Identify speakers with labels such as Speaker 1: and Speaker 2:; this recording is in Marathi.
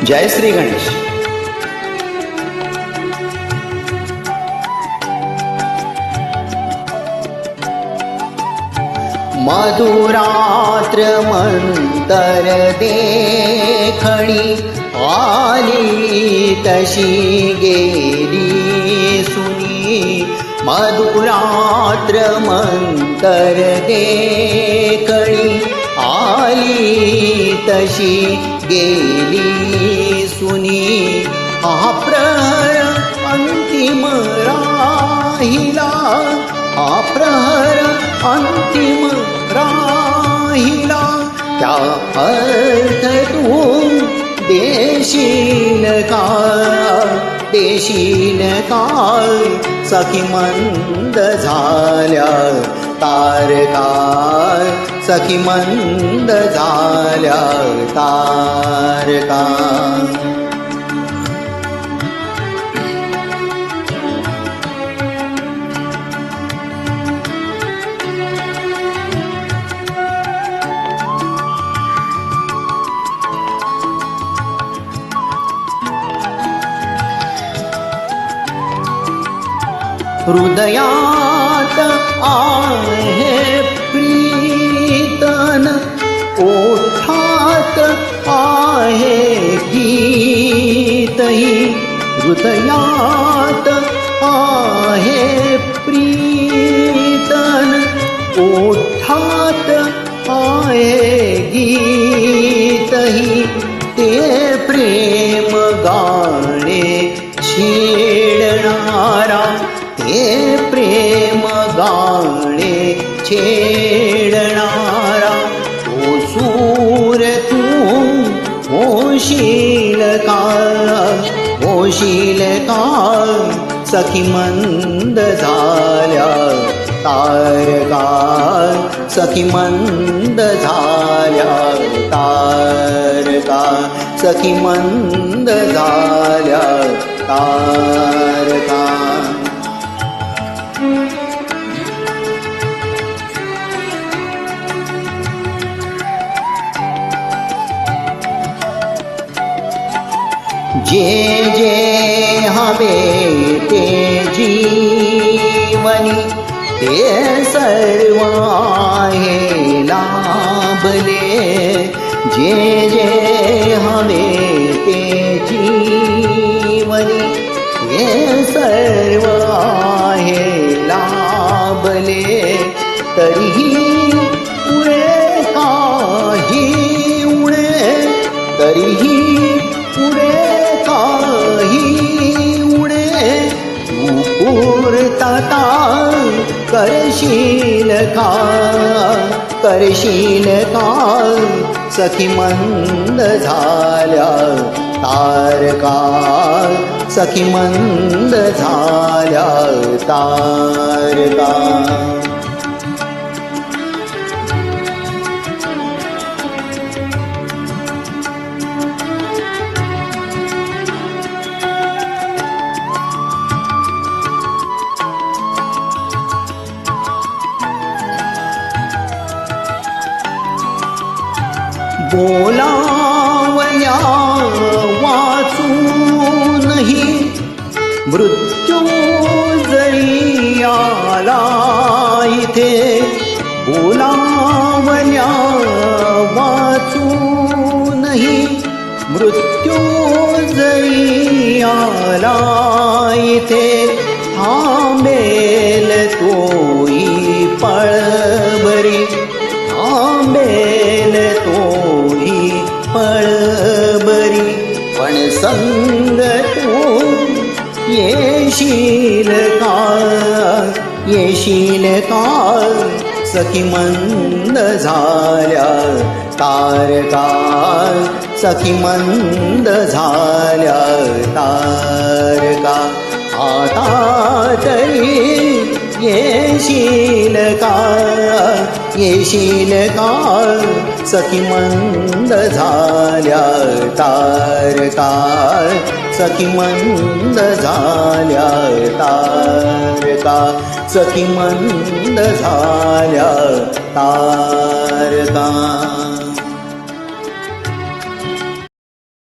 Speaker 1: जय श्री गणेश. मधुरात्र मंतर देखणी आली तशी गेली सुनी. मधुरात्र मंतर देखणी आली तशी गेली सुनी. हा प्रहर अंतिम राहिला, हा प्रहर अंतिम राहिला. त्या अर्थ तू देशील का, देशील का. सखी मंद झाल्या तारका, सखी मंद झाल्या तारका. हृदयात आहे प्रीतन, ओठात आहे गीतही. हृदयात आहे प्रीतन, ओठात आहे गीतही. ते प्रेम गाणे छेडणारा, ते प्रेम गाणे छेडणारा. ओ सूर तू होशील का, होशील का. सखी मंद झाल्या तारका, सखी मंद झाल्या तारका. सखी मंद झाल्या तारका. जे जे हवे ते जीवनी, ते सर्व आहे लाभले. जे जे हवे ते जीवनी, ते सर्व आहे लाभले. तरीही पुढे काही उणे, तरीही पुढे काही उणे. तू पूर्तता करशील का, करशील का. सखी मंद झाल्या तारका, सखी मंद झाल्या तारका. बोलावल्या वाचूनही मृत्यू जरी आला इथे. बोलावल्या वाचूनही मृत्यू जरी आला इथे. थांबेल तोही पळभरी, थांबेल तोही पळभरी. पण संग तू येशील का, येशील का. सखी मंद झाल्या तारका, सखी मंद झाल्या तारका. आता तरी येशील का, येशील का. सखी मंद झाल्या तारका, सखी मंद झाल्या तारका. सखी मंद झाल्या तारका.